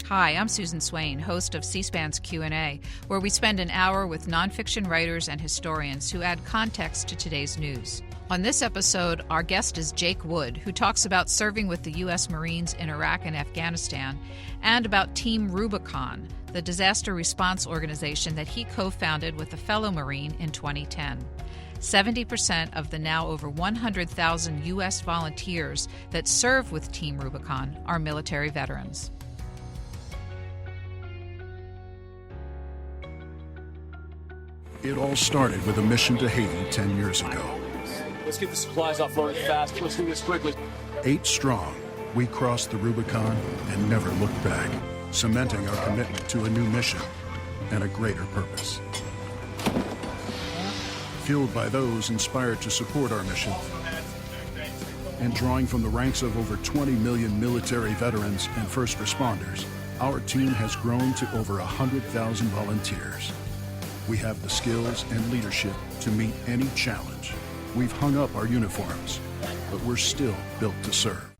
Hi, I'm Susan Swain, host of C-SPAN's Q&A, where we spend an hour with nonfiction writers and historians who add context to today's news. On this episode, our guest is Jake Wood, who talks about serving with the U.S. Marines in Iraq and Afghanistan, and about Team Rubicon, the disaster response organization that he co-founded with a fellow Marine in 2010. 70% of the now over 100,000 U.S. volunteers that serve with Team Rubicon are military veterans. It all started with a mission to Haiti 10 years ago. Let's get the supplies offloaded fast. Let's do this quickly. 8 strong, we crossed the Rubicon and never looked back, cementing our commitment to a new mission and a greater purpose. Fueled by those inspired to support our mission, and drawing from the ranks of over 20 million military veterans and first responders, our team has grown to over 100,000 volunteers. We have the skills and leadership to meet any challenge. We've hung up our uniforms, but we're still built to serve.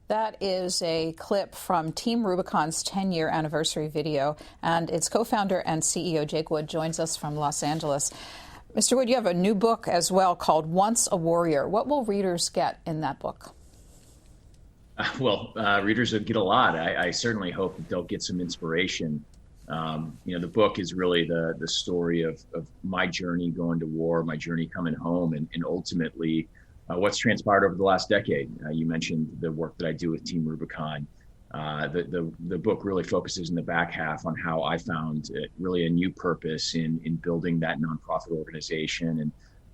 That is a clip from Team Rubicon's 10-year anniversary video, and its co-founder and CEO, Jake Wood, joins us from Los Angeles. Mr. Wood, you have a new book as well called Once a Warrior. What will readers get in that book? Readers will get a lot. I certainly hope that they'll get some inspiration. The book is really the story of my journey going to war, my journey coming home, and ultimately what's transpired over the last decade. You mentioned the work that I do with Team Rubicon. The book really focuses in the back half on how I found really a new purpose in building that nonprofit organization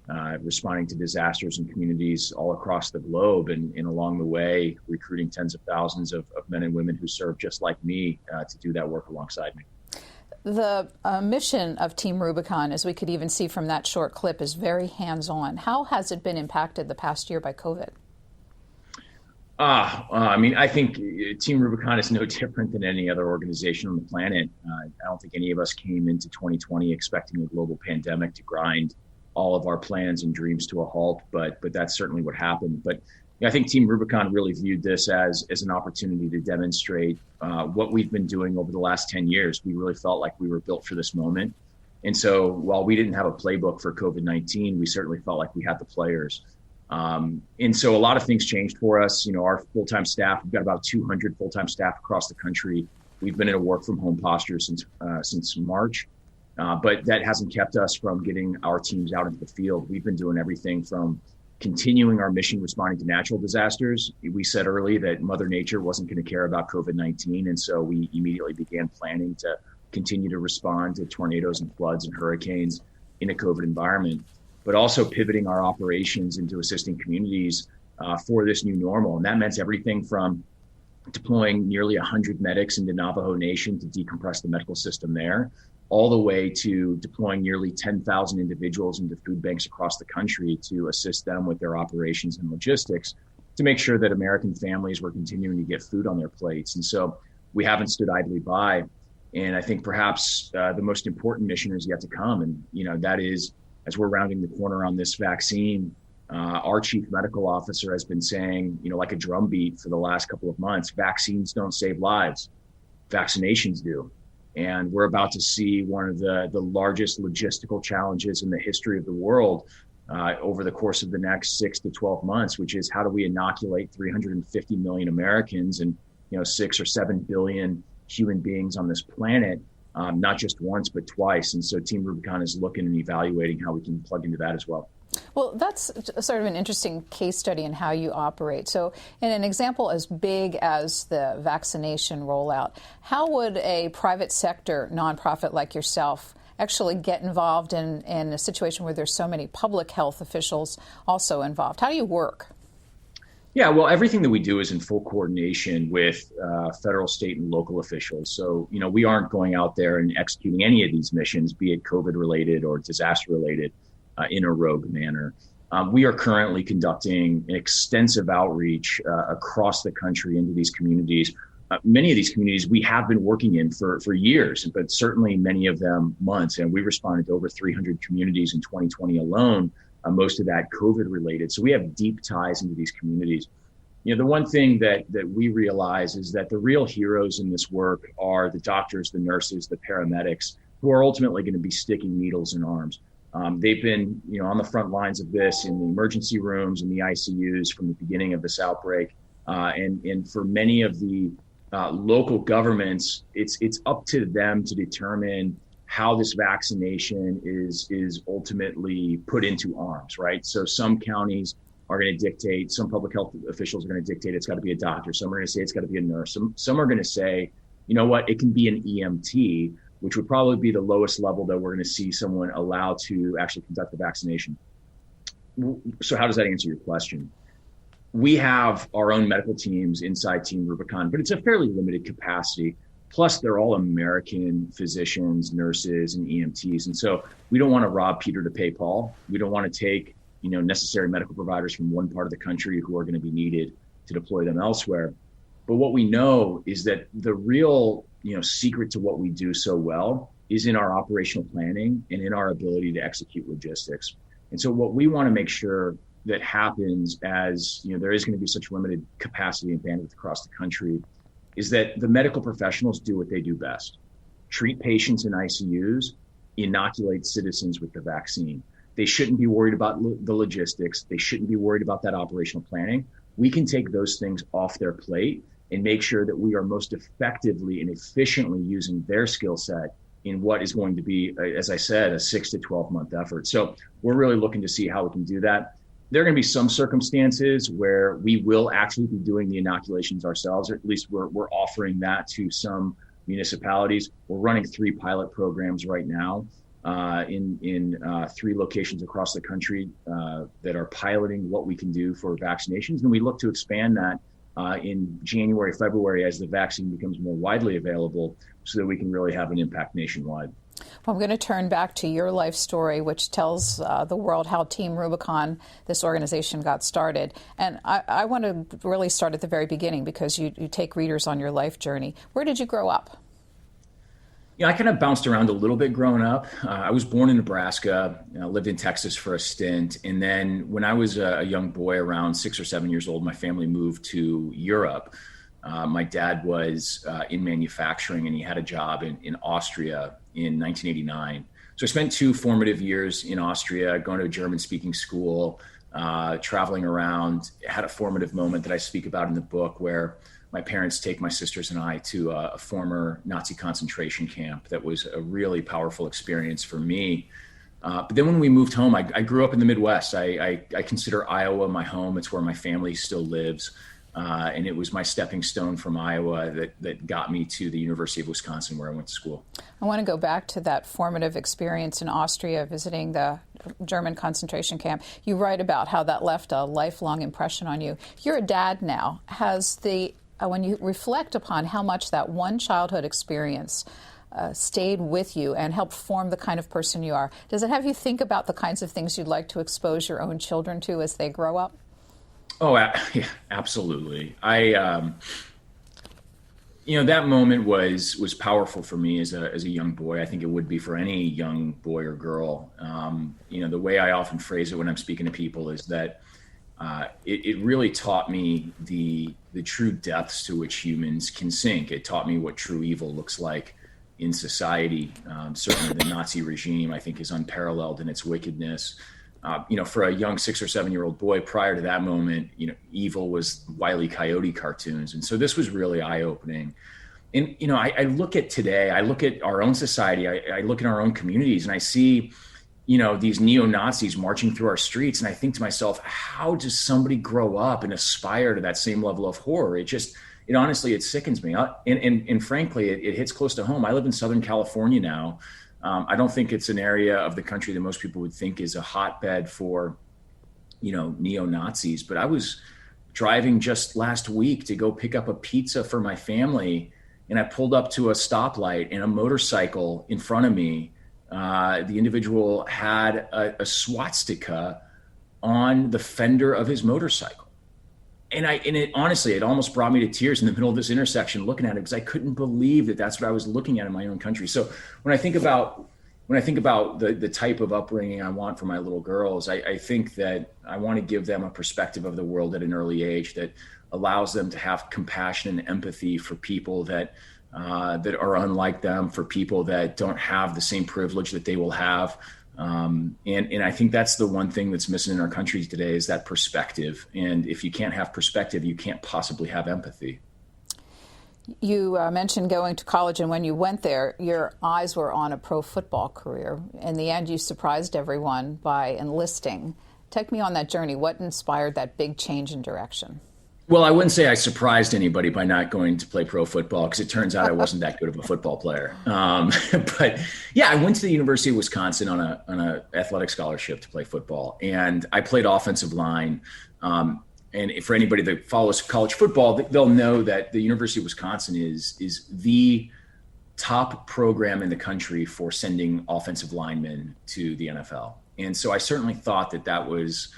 and responding to disasters in communities all across the globe, and along the way recruiting tens of thousands of men and women who serve just like me to do that work alongside me. The mission of Team Rubicon, as we could even see from that short clip, is very hands-on. How has it been impacted the past year by COVID? I think Team Rubicon is no different than any other organization on the planet. I don't think any of us came into 2020 expecting a global pandemic to grind all of our plans and dreams to a halt, but that's certainly what happened. But I think Team Rubicon really viewed this as an opportunity to demonstrate what we've been doing over the last 10 years. We really felt like we were built for this moment. And so while we didn't have a playbook for COVID-19, we certainly felt like we had the players. And so a lot of things changed for us. Our full-time staff, we've got about 200 full-time staff across the country. We've been in a work from home posture since March, but that hasn't kept us from getting our teams out into the field. We've been doing everything from continuing our mission responding to natural disasters. We said early that Mother Nature wasn't going to care about COVID-19. And so we immediately began planning to continue to respond to tornadoes and floods and hurricanes in a COVID environment, but also pivoting our operations into assisting communities for this new normal. And that meant everything from deploying nearly 100 medics into Navajo Nation to decompress the medical system there, all the way to deploying nearly 10,000 individuals into food banks across the country to assist them with their operations and logistics to make sure that American families were continuing to get food on their plates. And so we haven't stood idly by. And I think perhaps the most important mission is yet to come. And, that is, as we're rounding the corner on this vaccine, our chief medical officer has been saying, like a drumbeat for the last couple of months, vaccines don't save lives, vaccinations do. And we're about to see one of the largest logistical challenges in the history of the world over the course of the next 6 to 12 months, which is how do we inoculate 350 million Americans and 6 or 7 billion human beings on this planet, not just once, but twice. And so Team Rubicon is looking and evaluating how we can plug into that as well. Well, that's sort of an interesting case study in how you operate. So in an example as big as the vaccination rollout, how would a private sector nonprofit like yourself actually get involved in a situation where there's so many public health officials also involved? How do you work? Yeah, well, everything that we do is in full coordination with federal, state, and local officials. So, we aren't going out there and executing any of these missions, be it COVID-related or disaster-related, in a rogue manner. We are currently conducting an extensive outreach across the country into these communities. Many of these communities we have been working in for years, but certainly many of them months. And we responded to over 300 communities in 2020 alone, most of that COVID related. So we have deep ties into these communities. The one thing that we realize is that the real heroes in this work are the doctors, the nurses, the paramedics, who are ultimately going to be sticking needles in arms. They've been, on the front lines of this in the emergency rooms and the ICUs from the beginning of this outbreak. And for many of the local governments, it's up to them to determine how this vaccination is ultimately put into arms, right? So some counties are going to dictate, some public health officials are going to dictate it's got to be a doctor. Some are going to say it's got to be a nurse. Some are going to say, you know what, it can be an EMT, which would probably be the lowest level that we're going to see someone allowed to actually conduct the vaccination. So how does that answer your question? We have our own medical teams inside Team Rubicon, but it's a fairly limited capacity. Plus, they're all American physicians, nurses, and EMTs. And so we don't want to rob Peter to pay Paul. We don't want to take necessary medical providers from one part of the country who are going to be needed to deploy them elsewhere. But what we know is that the real, secret to what we do so well is in our operational planning and in our ability to execute logistics. And so what we want to make sure that happens as, there is going to be such limited capacity and bandwidth across the country is that the medical professionals do what they do best: treat patients in ICUs, inoculate citizens with the vaccine. They shouldn't be worried about the logistics. They shouldn't be worried about that operational planning. We can take those things off their plate and make sure that we are most effectively and efficiently using their skill set in what is going to be, as I said, a 6 to 12 month effort. So we're really looking to see how we can do that. There are going to be some circumstances where we will actually be doing the inoculations ourselves, or at least we're offering that to some municipalities. We're running 3 pilot programs right now in 3 locations across the country that are piloting what we can do for vaccinations. And we look to expand that in January, February, as the vaccine becomes more widely available, so that we can really have an impact nationwide. Well, I'm going to turn back to your life story, which tells the world how Team Rubicon, this organization, got started. And I want to really start at the very beginning, because you take readers on your life journey. Where did you grow up? I kind of bounced around a little bit growing up. I was born in Nebraska, lived in Texas for a stint. And then when I was a young boy, around 6 or 7 years old, my family moved to Europe. My dad was in manufacturing, and he had a job in Austria in 1989. So I spent 2 formative years in Austria, going to a German-speaking school, traveling around. Had a formative moment that I speak about in the book, where my parents take my sisters and I to a former Nazi concentration camp. That was a really powerful experience for me. But then when we moved home, I grew up in the Midwest. I consider Iowa my home. It's where my family still lives. And it was my stepping stone from Iowa that got me to the University of Wisconsin, where I went to school. I want to go back to that formative experience in Austria, visiting the German concentration camp. You write about how that left a lifelong impression on you. You're a dad now. When you reflect upon how much that one childhood experience stayed with you and helped form the kind of person you are, does it have you think about the kinds of things you'd like to expose your own children to as they grow up? Oh, yeah, absolutely. That moment was powerful for me as a young boy. I think it would be for any young boy or girl. The way I often phrase it when I'm speaking to people is that it really taught me the true depths to which humans can sink. It taught me what true evil looks like in society. Certainly the Nazi regime, I think, is unparalleled in its wickedness. For a young 6 or 7 year old boy, prior to that moment, evil was Wile E. Coyote cartoons. And so this was really eye-opening. And, I look at today, I look at our own society, I look at our own communities, and I see, these neo-Nazis marching through our streets. And I think to myself, how does somebody grow up and aspire to that same level of horror? It honestly, it sickens me. And frankly, it hits close to home. I live in Southern California now. I don't think it's an area of the country that most people would think is a hotbed for, neo-Nazis. But I was driving just last week to go pick up a pizza for my family, and I pulled up to a stoplight, and a motorcycle in front of me, the individual had a swastika on the fender of his motorcycle. And it honestly, it almost brought me to tears in the middle of this intersection looking at it, because I couldn't believe that that's what I was looking at in my own country. So when I think about, when I think about the type of upbringing I want for my little girls, I think that I want to give them a perspective of the world at an early age that allows them to have compassion and empathy for people that are unlike them, for people that don't have the same privilege that they will have. And I think that's the one thing that's missing in our country today is that perspective. And if you can't have perspective, you can't possibly have empathy. You mentioned going to college, and when you went there, your eyes were on a pro football career. In the end, you surprised everyone by enlisting. Take me on that journey. What inspired that big change in direction? Well, I wouldn't say I surprised anybody by not going to play pro football, because it turns out I wasn't that good of a football player. But yeah, I went to the University of Wisconsin on an athletic scholarship to play football, and I played offensive line. And for anybody that follows college football, they'll know that the University of Wisconsin is the top program in the country for sending offensive linemen to the NFL. And so I certainly thought that was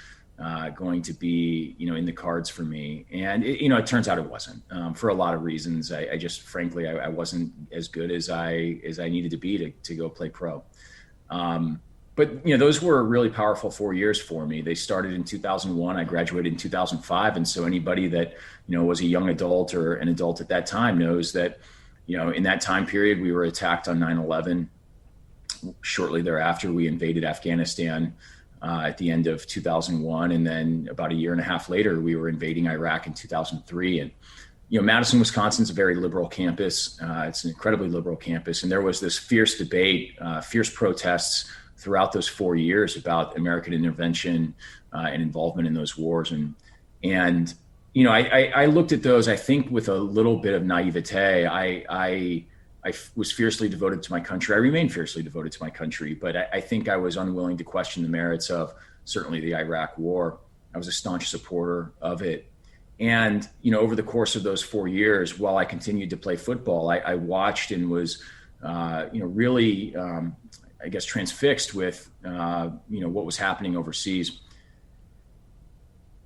going to be, in the cards for me. And it turns out it wasn't, for a lot of reasons. I just, frankly, I wasn't as good as I needed to be to go play pro. But, those were really powerful 4 years for me. They started in 2001. I graduated in 2005. And so anybody that, was a young adult or an adult at that time knows that, in that time period, we were attacked on 9/11. Shortly thereafter, we invaded Afghanistan at the end of 2001. And then about a year and a half later, we were invading Iraq in 2003. And, Madison, Wisconsin is a very liberal campus. It's an incredibly liberal campus. And there was this fierce debate, fierce protests throughout those 4 years about American intervention and involvement in those wars. And I looked at those, I think, with a little bit of naivete. I was fiercely devoted to my country. I remain fiercely devoted to my country, but I think I was unwilling to question the merits of certainly the Iraq war. I was a staunch supporter of it. And, over the course of those 4 years, while I continued to play football, I watched and was, really, I guess, transfixed with, what was happening overseas.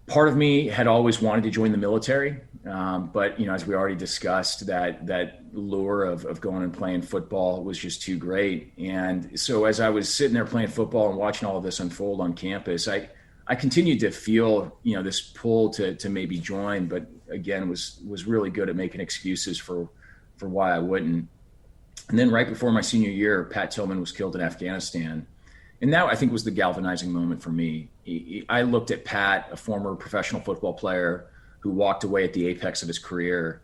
Part of me had always wanted to join the military. But, as we already discussed, that lure of going and playing football was just too great. And so as I was sitting there playing football and watching all of this unfold on campus, I continued to feel, this pull to maybe join, but again, was really good at making excuses for why I wouldn't. And then right before my senior year, Pat Tillman was killed in Afghanistan. And that, I think, was the galvanizing moment for me. I looked at Pat, a former professional football player who walked away at the apex of his career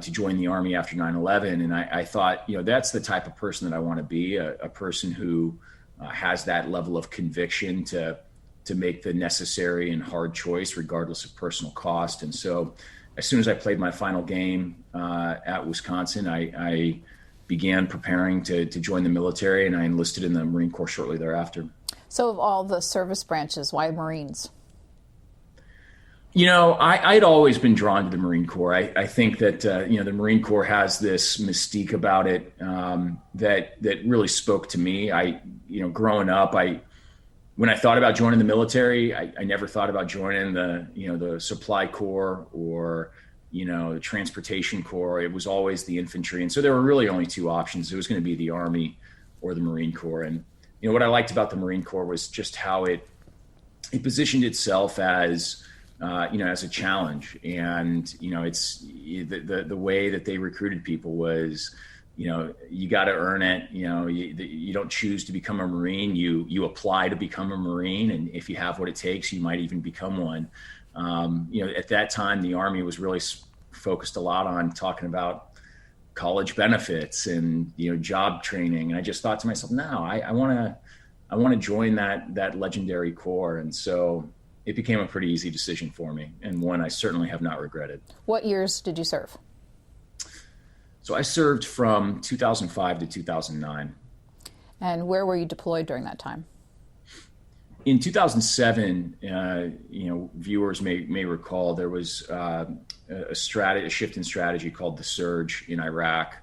to join the Army after 9/11. And I thought, that's the type of person that I want to be, a person who has that level of conviction to make the necessary and hard choice, regardless of personal cost. And so as soon as I played my final game at Wisconsin, I began preparing to join the military, and I enlisted in the Marine Corps shortly thereafter. So of all the service branches, why Marines? I'd always been drawn to the Marine Corps. I think that, the Marine Corps has this mystique about it that really spoke to me. Growing up, when I thought about joining the military, I never thought about joining the Supply Corps or the Transportation Corps. It was always the infantry. And so there were really only two options. It was going to be the Army or the Marine Corps. And, what I liked about the Marine Corps was just how it positioned itself as, as a challenge. And, it's the way that they recruited people was, you got to earn it. You don't choose to become a Marine. You apply to become a Marine. And if you have what it takes, you might even become one. At that time, the Army was really focused a lot on talking about college benefits and, job training. And I just thought to myself, no, I want to join that legendary corps. And so it became a pretty easy decision for me, and one I certainly have not regretted. What years did you serve? So I served from 2005 to 2009. And where were you deployed during that time? In 2007, viewers may recall there was a shift in strategy called the surge in Iraq.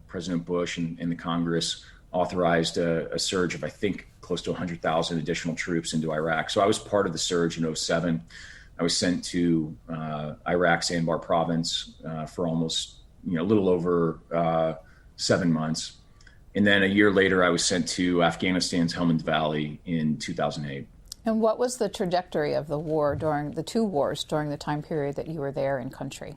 President Bush and the Congress authorized a surge of, I think, close to 100,000 additional troops into Iraq. So I was part of the surge in 2007. I was sent to Iraq's Anbar province for almost, a little over 7 months. And then a year later, I was sent to Afghanistan's Helmand Valley in 2008. And what was the trajectory of the war during the two wars during the time period that you were there in country?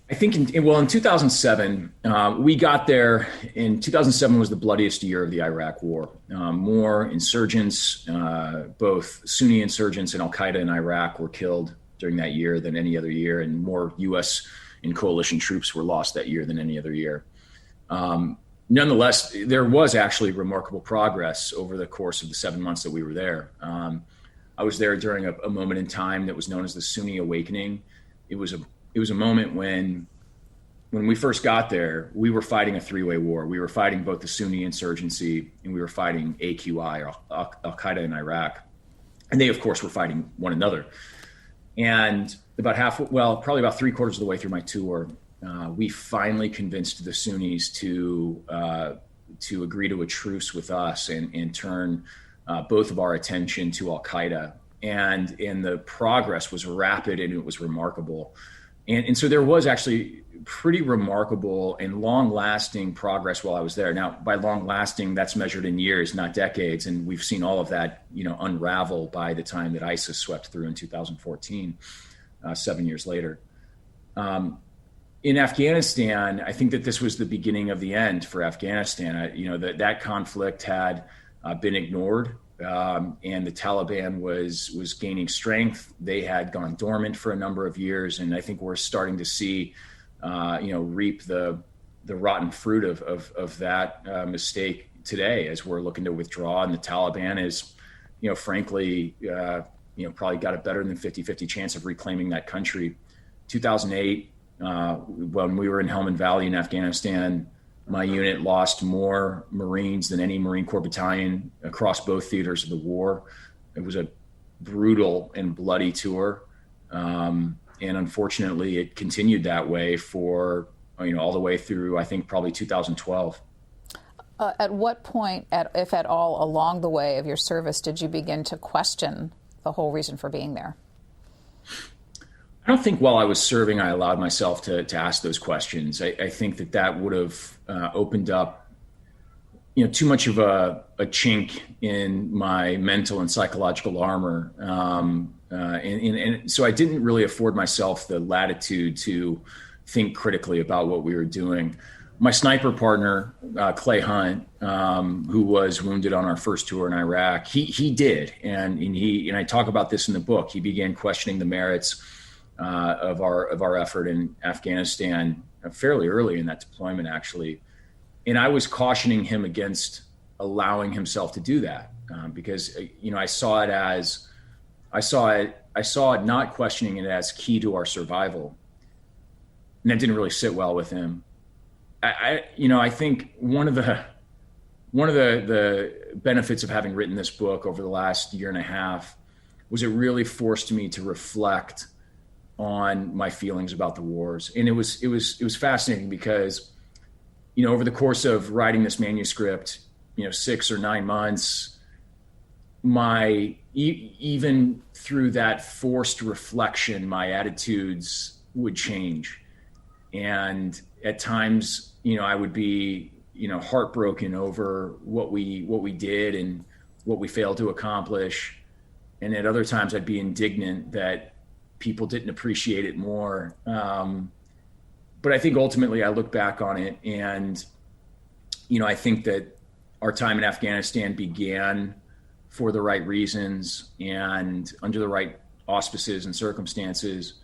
I think in 2007, we got there. In 2007 was the bloodiest year of the Iraq war. More insurgents, both Sunni insurgents and Al-Qaeda in Iraq were killed during that year than any other year, and more U.S. and coalition troops were lost that year than any other year. Nonetheless, there was actually remarkable progress over the course of the 7 months that we were there. I was there during a moment in time that was known as the Sunni Awakening. It was a moment when we first got there, we were fighting a three-way war. We were fighting both the Sunni insurgency and we were fighting AQI, or Al-Qaeda in Iraq. And they, of course, were fighting one another. And probably about 3/4 of the way through my tour, we finally convinced the Sunnis to agree to a truce with us and turn both of our attention to Al-Qaeda. And the progress was rapid and it was remarkable. And so there was actually pretty remarkable and long-lasting progress while I was there. Now, by long-lasting, that's measured in years, not decades. And we've seen all of that, unravel by the time that ISIS swept through in 2014, 7 years later. In Afghanistan, I think that this was the beginning of the end for Afghanistan. That conflict had been ignored. And the Taliban was gaining strength. They had gone dormant for a number of years, and I think we're starting to see, reap the rotten fruit of that mistake today as we're looking to withdraw. And the Taliban is, frankly, probably got a better than 50-50 chance of reclaiming that country. 2008, when we were in Helmand Valley in Afghanistan, my unit lost more Marines than any Marine Corps battalion across both theaters of the war. It was a brutal and bloody tour. And unfortunately, it continued that way for, all the way through, I think, probably 2012. At what point, if at all, along the way of your service, did you begin to question the whole reason for being there? I don't think while I was serving, I allowed myself to ask those questions. I think that would have opened up, too much of a chink in my mental and psychological armor. And so I didn't really afford myself the latitude to think critically about what we were doing. My sniper partner, Clay Hunt, who was wounded on our first tour in Iraq, he did. And I talk about this in the book. He began questioning the merits of our effort in Afghanistan fairly early in that deployment, actually. And I was cautioning him against allowing himself to do that because, I saw it not questioning it as key to our survival. And that didn't really sit well with him. I think one of the benefits of having written this book over the last year and a half was it really forced me to reflect on my feelings about the wars. And it was fascinating because, over the course of writing this manuscript, 6 or 9 months, even through that forced reflection, my attitudes would change. And at times, I would be, heartbroken over what we did and what we failed to accomplish. And at other times I'd be indignant that people didn't appreciate it more. But I think ultimately I look back on it and, I think that our time in Afghanistan began for the right reasons and under the right auspices and circumstances.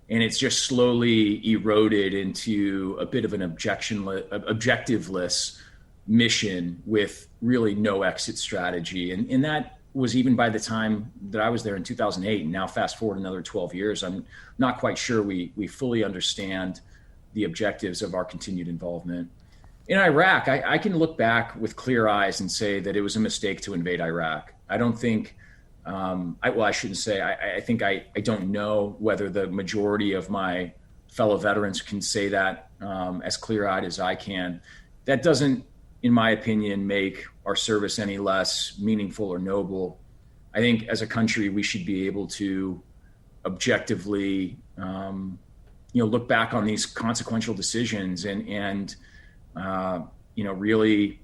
And it's just slowly eroded into a bit of an objectiveless mission with really no exit strategy. And that was even by the time that I was there in 2008. And now fast forward another 12 years, I'm not quite sure we fully understand the objectives of our continued involvement. In Iraq, I can look back with clear eyes and say that it was a mistake to invade Iraq. I don't think, I shouldn't say, I think I don't know whether the majority of my fellow veterans can say that as clear-eyed as I can. That doesn't, in my opinion, make our service any less meaningful or noble. I think as a country, we should be able to objectively, look back on these consequential decisions and really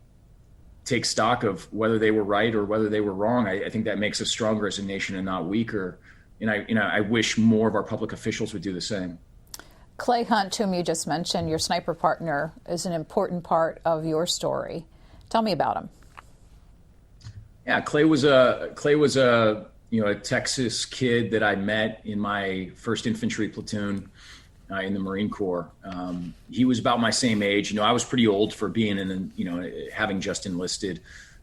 take stock of whether they were right or whether they were wrong. I think that makes us stronger as a nation and not weaker. And I wish more of our public officials would do the same. Clay Hunt, whom you just mentioned, your sniper partner, is an important part of your story. Tell me about him. Yeah, Clay was a Texas kid that I met in my 1st Infantry platoon in the Marine Corps. He was about my same age. I was pretty old for being having just enlisted.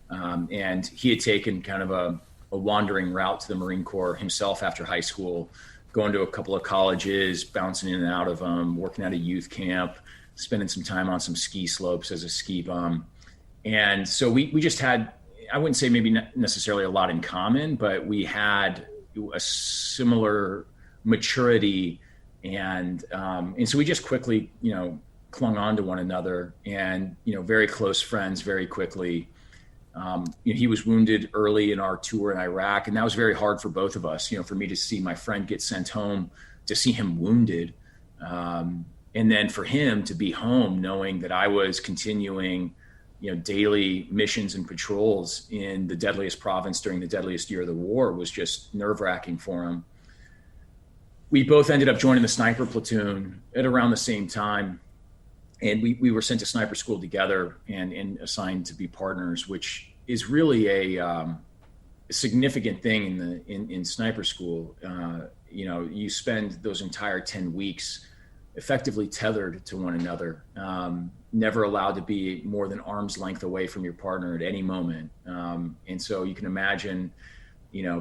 And he had taken kind of a wandering route to the Marine Corps himself after high school, going to a couple of colleges, bouncing in and out of them, working at a youth camp, spending some time on some ski slopes as a ski bum. And so we just had, I wouldn't say maybe not necessarily a lot in common, but we had a similar maturity. And so we just quickly, clung on to one another and, very close friends very quickly. He was wounded early in our tour in Iraq, and that was very hard for both of us, for me to see my friend get sent home, to see him wounded. And then for him to be home knowing that I was continuing, daily missions and patrols in the deadliest province during the deadliest year of the war was just nerve-wracking for him. We both ended up joining the sniper platoon at around the same time. And we were sent to sniper school together and assigned to be partners, which is really a significant thing in sniper school. You spend those entire 10 weeks effectively tethered to one another, never allowed to be more than arm's length away from your partner at any moment. And so you can imagine,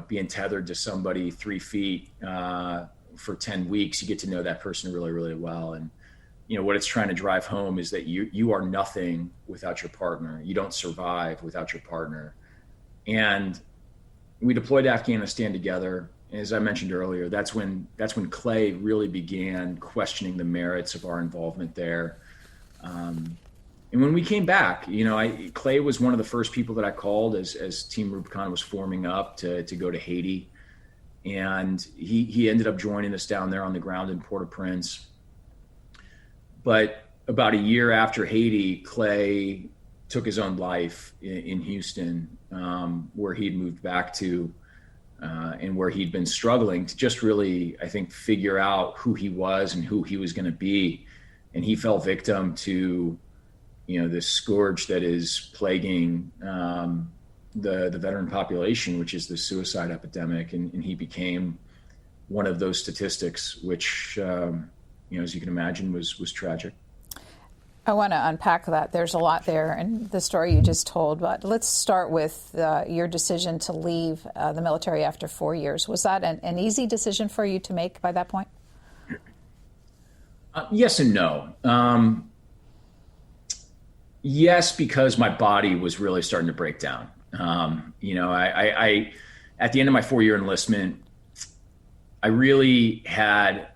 being tethered to somebody 3 feet for 10 weeks, you get to know that person really, really well. And what it's trying to drive home is that you are nothing without your partner. You don't survive without your partner. And we deployed to Afghanistan together. As I mentioned earlier, that's when Clay really began questioning the merits of our involvement there. And when we came back, Clay was one of the first people that I called as Team Rubicon was forming up to go to Haiti. And he ended up joining us down there on the ground in Port-au-Prince. But about a year after Haiti, Clay took his own life in Houston, where he'd moved back to, and where he'd been struggling to just really, I think, figure out who he was and who he was going to be. And he fell victim to, this scourge that is plaguing the veteran population, which is the suicide epidemic. And he became one of those statistics, which, as you can imagine, was tragic. I want to unpack that. There's a lot there in the story you just told, but let's start with your decision to leave the military after 4 years. Was that an easy decision for you to make by that point? Yes and no. Yes, because my body was really starting to break down. I at the end of my 4-year enlistment, I really had,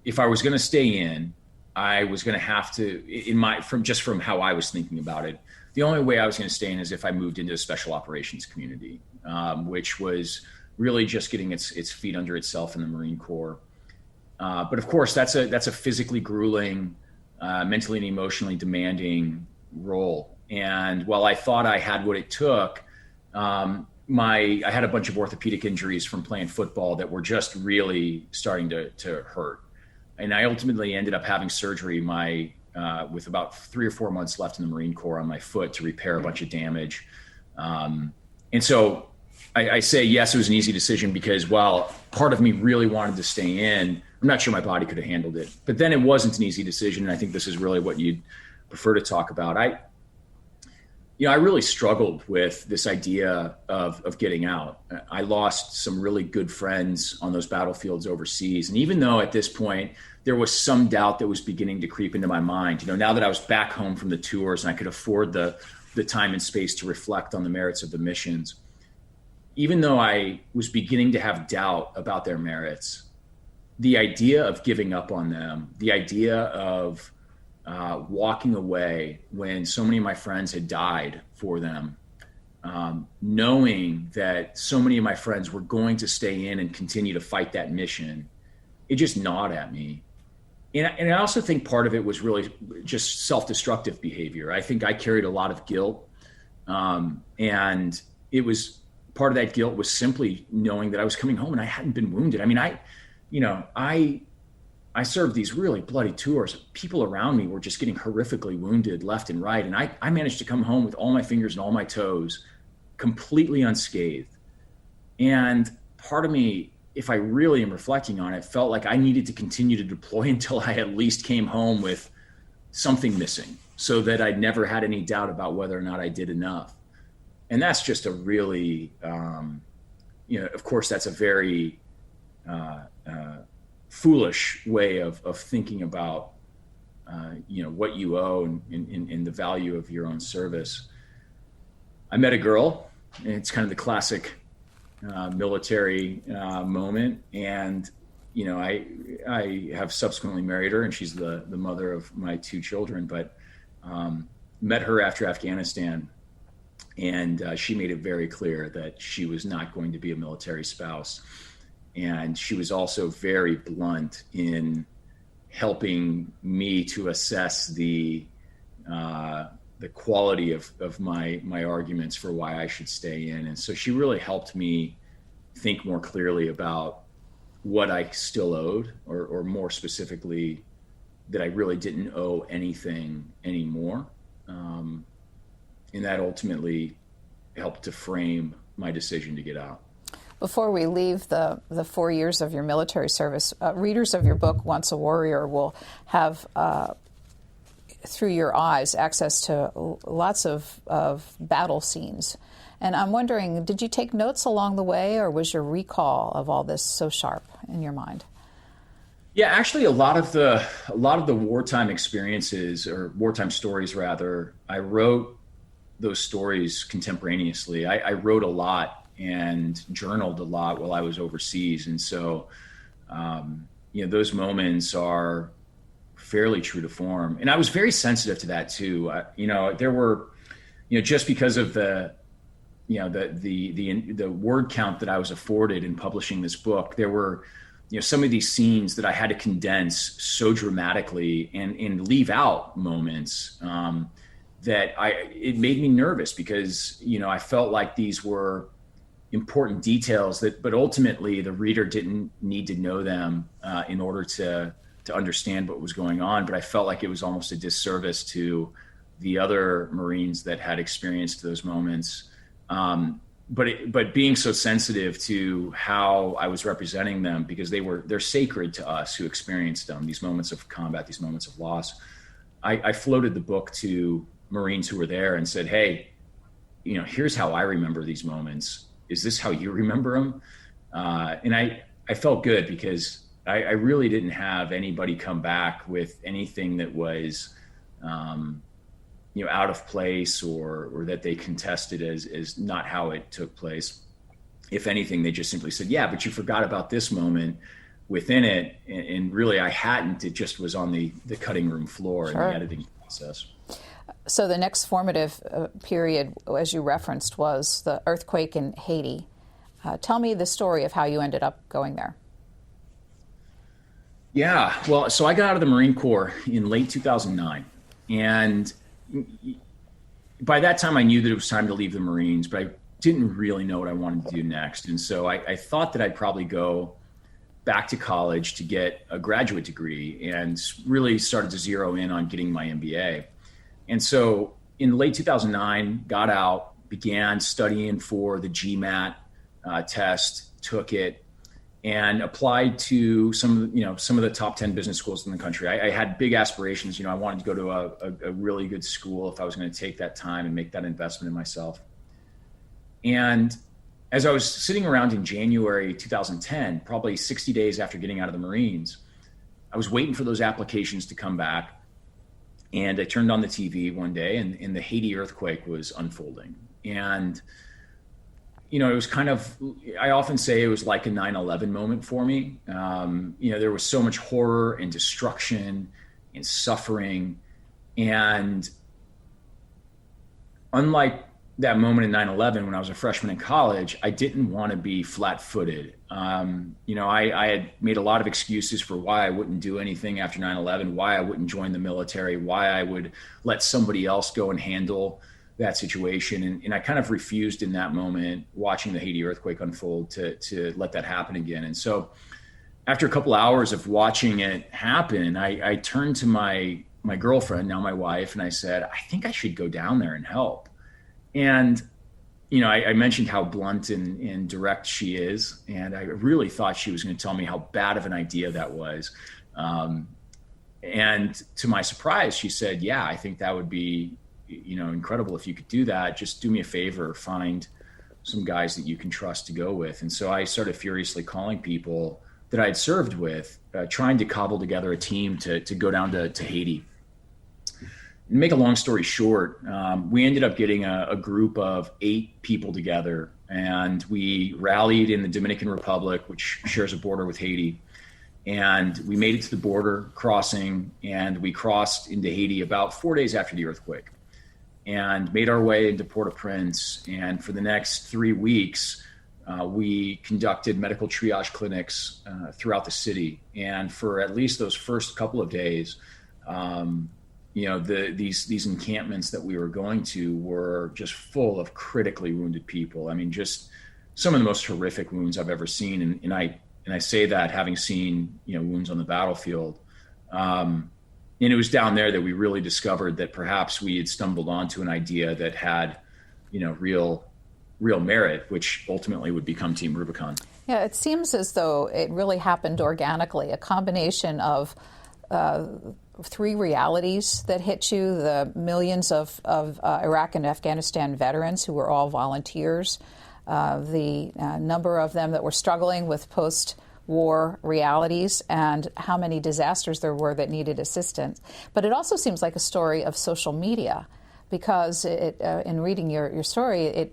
if I was going to stay in, I was going to have to, from how I was thinking about it, the only way I was going to stay in is if I moved into a special operations community, which was really just getting its feet under itself in the Marine Corps. But of course, that's a physically grueling, mentally and emotionally demanding role. And while I thought I had what it took, I had a bunch of orthopedic injuries from playing football that were just really starting to hurt. And I ultimately ended up having surgery with about 3 or 4 months left in the Marine Corps on my foot to repair a bunch of damage. And so I say, yes, it was an easy decision because while part of me really wanted to stay in, I'm not sure my body could have handled it. But then it wasn't an easy decision. And I think this is really what you'd prefer to talk about. I really struggled with this idea of getting out. I lost some really good friends on those battlefields overseas. And even though at this point there was some doubt that was beginning to creep into my mind, now that I was back home from the tours and I could afford the time and space to reflect on the merits of the missions, even though I was beginning to have doubt about their merits, the idea of giving up on them, the idea of walking away when so many of my friends had died for them, knowing that so many of my friends were going to stay in and continue to fight that mission, it just gnawed at me. And I also think part of it was really just self-destructive behavior. I think I carried a lot of guilt. And it was part of that guilt was simply knowing that I was coming home and I hadn't been wounded. I mean, I served these really bloody tours. People around me were just getting horrifically wounded left and right. And I managed to come home with all my fingers and all my toes completely unscathed. And part of me, if I really am reflecting on it, felt like I needed to continue to deploy until I at least came home with something missing so that I'd never had any doubt about whether or not I did enough. And that's just a really, of course, that's a very foolish way of thinking about, what you owe and the value of your own service. I met a girl, and it's kind of the classic military moment. And, I have subsequently married her, and she's the mother of my 2 children, but met her after Afghanistan. And she made it very clear that she was not going to be a military spouse. And she was also very blunt in helping me to assess the quality of my arguments for why I should stay in. And so she really helped me think more clearly about what I still owed, or more specifically, that I really didn't owe anything anymore. And that ultimately helped to frame my decision to get out. Before we leave the 4 years of your military service, readers of your book, Once a Warrior, will have, through your eyes, access to lots of battle scenes. And I'm wondering, did you take notes along the way, or was your recall of all this so sharp in your mind? Yeah, actually, a lot of the wartime experiences, or wartime stories rather, I wrote those stories contemporaneously. I wrote a lot and journaled a lot while I was overseas. And so, those moments are fairly true to form. And I was very sensitive to that too. There were, just because of the word count that I was afforded in publishing this book, there were, some of these scenes that I had to condense so dramatically and leave out moments, that it made me nervous because, I felt like these were important details but ultimately the reader didn't need to know them in order to understand what was going on. But I felt like it was almost a disservice to the other Marines that had experienced those moments. But being so sensitive to how I was representing them, because they're sacred to us who experienced them, these moments of combat, these moments of loss. I floated the book to Marines who were there and said, hey, here's how I remember these moments. Is this how you remember them? And I felt good because I really didn't have anybody come back with anything that was, out of place or that they contested as not how it took place. If anything, they just simply said, yeah, but you forgot about this moment within it. And really I hadn't. It just was on the cutting room floor. Sure. In the editing process. So the next formative period, as you referenced, was the earthquake in Haiti. Tell me the story of how you ended up going there. Yeah, well, so I got out of the Marine Corps in late 2009. And by that time, I knew that it was time to leave the Marines, but I didn't really know what I wanted to do next. And so I thought that I'd probably go back to college to get a graduate degree and really started to zero in on getting my MBA. And so in late 2009, got out, began studying for the GMAT test, took it, and applied to some of the top 10 business schools in the country. I had big aspirations. I wanted to go to a really good school if I was going to take that time and make that investment in myself. And as I was sitting around in January 2010, probably 60 days after getting out of the Marines, I was waiting for those applications to come back. And I turned on the TV one day and the Haiti earthquake was unfolding. And, it was kind of, I often say it was like a 9/11 moment for me. There was so much horror and destruction and suffering. And unlike that moment in 9/11 when I was a freshman in college, I didn't want to be flat-footed. I had made a lot of excuses for why I wouldn't do anything after 9/11, why I wouldn't join the military, why I would let somebody else go and handle that situation. And I kind of refused in that moment, watching the Haiti earthquake unfold, to let that happen again. And so after a couple hours of watching it happen, I turned to my girlfriend, now my wife, and I said, I think I should go down there and help. And, I mentioned how blunt and direct she is. And I really thought she was going to tell me how bad of an idea that was. And to my surprise, she said, yeah, I think that would be, incredible if you could do that. Just do me a favor, find some guys that you can trust to go with. And so I started furiously calling people that I had served with, trying to cobble together a team to go down to Haiti. Make a long story short, we ended up getting a group of 8 people together, and we rallied in the Dominican Republic, which shares a border with Haiti. And we made it to the border crossing, and we crossed into Haiti about 4 days after the earthquake and made our way into Port-au-Prince. And for the next 3 weeks, we conducted medical triage clinics throughout the city. And for at least those first couple of days, these encampments that we were going to were just full of critically wounded people. I mean, just some of the most horrific wounds I've ever seen. And I say that having seen, wounds on the battlefield. And it was down there that we really discovered that perhaps we had stumbled onto an idea that had, real merit, which ultimately would become Team Rubicon. Yeah, it seems as though it really happened organically, a combination of 3 realities that hit you: the millions of Iraq and Afghanistan veterans who were all volunteers, the number of them that were struggling with post-war realities, and how many disasters there were that needed assistance. But it also seems like a story of social media, because in reading your story,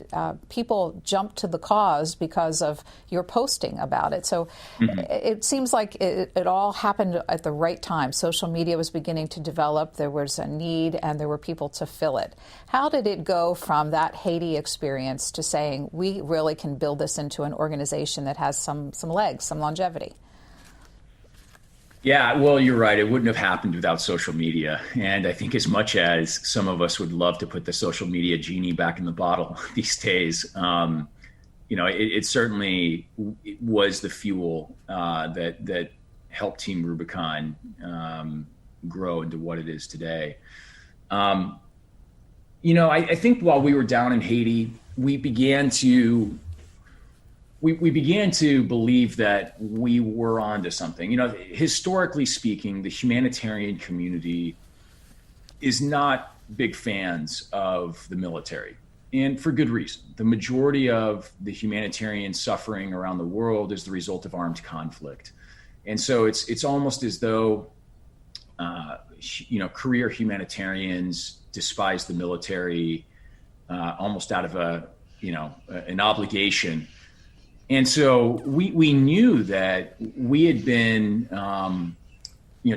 people jumped to the cause because of your posting about it. So it seems like it all happened at the right time. Social media was beginning to develop. There was a need, and there were people to fill it. How did it go from that Haiti experience to saying, we really can build this into an organization that has some legs, some longevity? Yeah, well, you're right. It wouldn't have happened without social media. And I think as much as some of us would love to put the social media genie back in the bottle these days, it certainly was the fuel that helped Team Rubicon grow into what it is today. I think while we were down in Haiti, we began to believe that we were onto something. Historically speaking, the humanitarian community is not big fans of the military, and for good reason. The majority of the humanitarian suffering around the world is the result of armed conflict. And so it's almost as though, career humanitarians despise the military almost out of an obligation. And so we knew that we had been,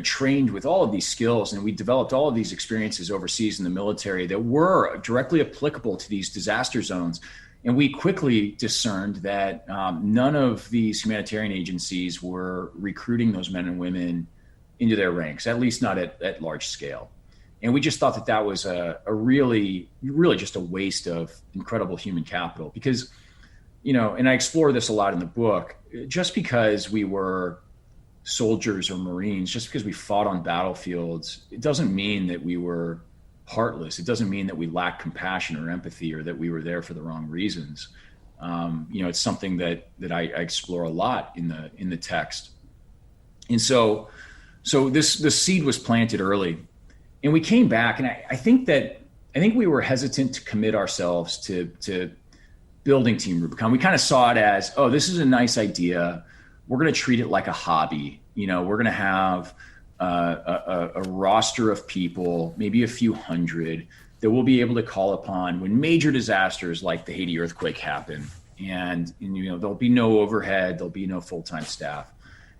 trained with all of these skills, and we developed all of these experiences overseas in the military that were directly applicable to these disaster zones. And we quickly discerned that none of these humanitarian agencies were recruiting those men and women into their ranks, at least not at large scale. And we just thought that was a really, really just a waste of incredible human capital, because and I explore this a lot in the book, just because we were soldiers or Marines, just because we fought on battlefields, it doesn't mean that we were heartless. It doesn't mean that we lacked compassion or empathy, or that we were there for the wrong reasons. It's something that I explore a lot in the text. And so this seed was planted early, and we came back, and I think we were hesitant to commit ourselves to building Team Rubicon. We kind of saw it as, this is a nice idea. We're going to treat it like a hobby. We're going to have a roster of people, maybe a few hundred, that we'll be able to call upon when major disasters like the Haiti earthquake happen. And there'll be no overhead, there'll be no full-time staff.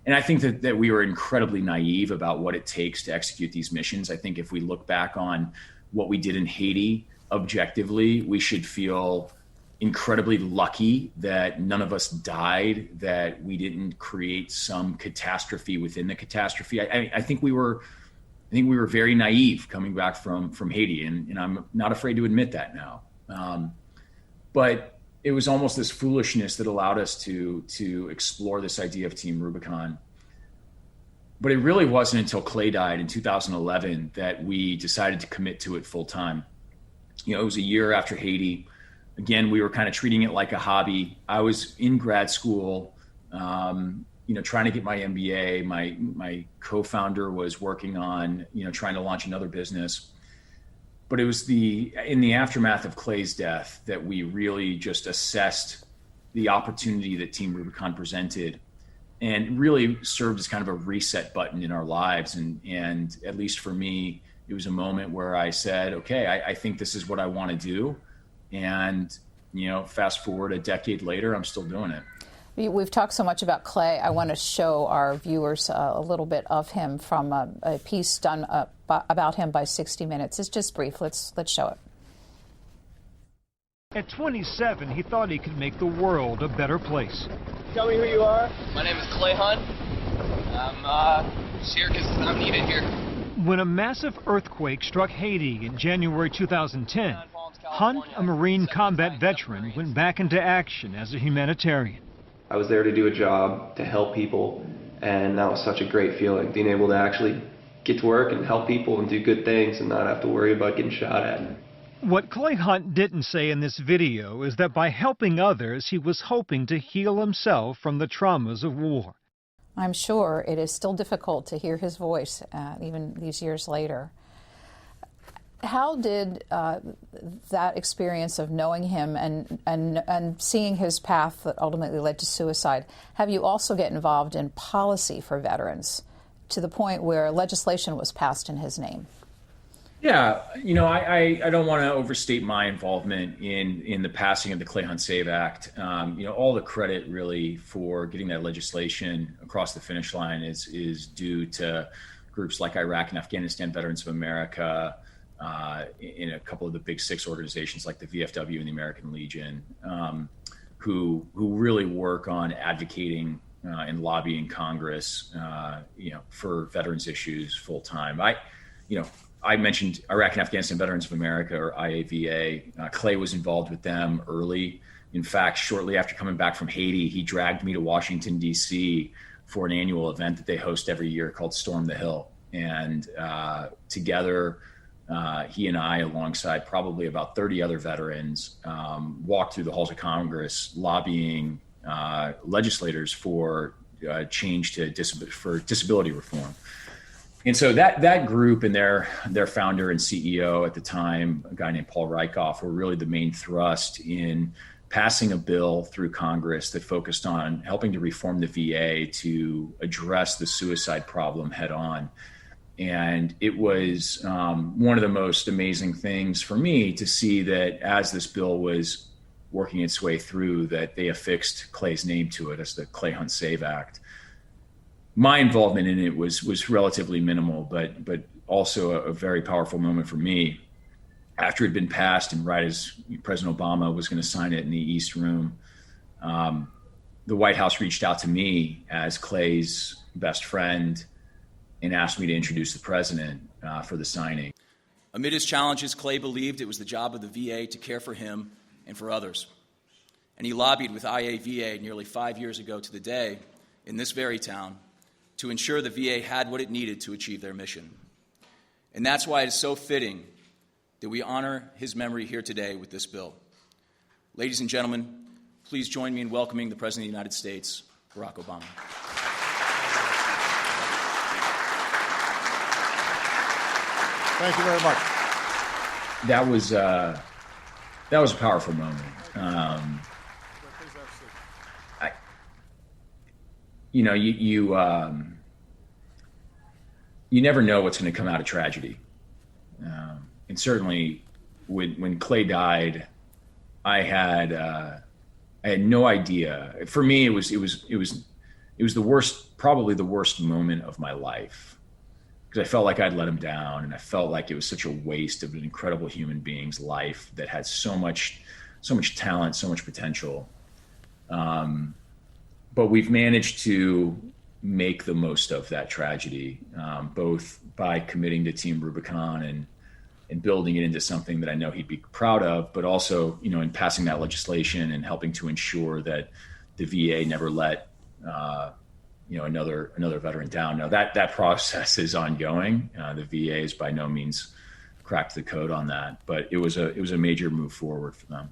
And I think that we were incredibly naive about what it takes to execute these missions. I think if we look back on what we did in Haiti, objectively, we should feel incredibly lucky that none of us died, that we didn't create some catastrophe within the catastrophe. I think we were very naive coming back from Haiti, and I'm not afraid to admit that now. But it was almost this foolishness that allowed us to explore this idea of Team Rubicon. But it really wasn't until Clay died in 2011 that we decided to commit to it full time. It was a year after Haiti. Again, we were kind of treating it like a hobby. I was in grad school, trying to get my MBA. My co-founder was working on, trying to launch another business. But it was in the aftermath of Clay's death that we really just assessed the opportunity that Team Rubicon presented, and really served as kind of a reset button in our lives. And at least for me, it was a moment where I said, okay, I think this is what I want to do. And, fast forward a decade later, I'm still doing it. We've talked so much about Clay. I want to show our viewers a little bit of him from a piece done about him by 60 Minutes. It's just brief. Let's show it. At 27, he thought he could make the world a better place. Tell me who you are. My name is Clay Hunt. I'm just here because I'm needed here. When a massive earthquake struck Haiti in January 2010, Hunt, a Marine combat veteran, went back into action as a humanitarian. I was there to do a job, to help people, and that was such a great feeling, being able to actually get to work and help people and do good things and not have to worry about getting shot at. What Clay Hunt didn't say in this video is that by helping others, he was hoping to heal himself from the traumas of war. I'm sure it is still difficult to hear his voice even these years later. How did that experience of knowing him and seeing his path that ultimately led to suicide have you also get involved in policy for veterans to the point where legislation was passed in his name? Yeah, I don't want to overstate my involvement in the passing of the Clay Hunt Save Act. All the credit really for getting that legislation across the finish line is due to groups like Iraq and Afghanistan Veterans of America, in a couple of the big six organizations like the VFW and the American Legion, who really work on advocating and lobbying Congress, for veterans issues full time. I mentioned Iraq and Afghanistan Veterans of America, or IAVA. Clay was involved with them early. In fact, shortly after coming back from Haiti, he dragged me to Washington, D.C. for an annual event that they host every year called Storm the Hill. And together, he and I, alongside probably about 30 other veterans, walked through the halls of Congress lobbying legislators for change for disability reform. And so that group and their founder and CEO at the time, a guy named Paul Rieckhoff, were really the main thrust in passing a bill through Congress that focused on helping to reform the VA to address the suicide problem head on. And it was one of the most amazing things for me to see that as this bill was working its way through, that they affixed Clay's name to it as the Clay Hunt Save Act. My involvement in it was relatively minimal, but also a very powerful moment for me. After it had been passed and right as President Obama was going to sign it in the East Room, the White House reached out to me as Clay's best friend and asked me to introduce the president for the signing. Amid his challenges, Clay believed it was the job of the VA to care for him and for others. And he lobbied with IAVA nearly 5 years ago to the day in this very town to ensure the VA had what it needed to achieve their mission. And that's why it is so fitting that we honor his memory here today with this bill. Ladies and gentlemen, please join me in welcoming the President of the United States, Barack Obama. Thank you very much. That was a powerful moment. You never know what's going to come out of tragedy, and certainly when Clay died, I had no idea. For me, it was the worst, probably the worst moment of my life. because I felt like I'd let him down, and I felt like it was such a waste of an incredible human being's life that had so much talent, so much potential. But we've managed to make the most of that tragedy, both by committing to Team Rubicon and building it into something that I know he'd be proud of, but also, in passing that legislation and helping to ensure that the VA never let, another veteran down. Now that process is ongoing. The VA is by no means cracked the code on that, but it was a major move forward for them.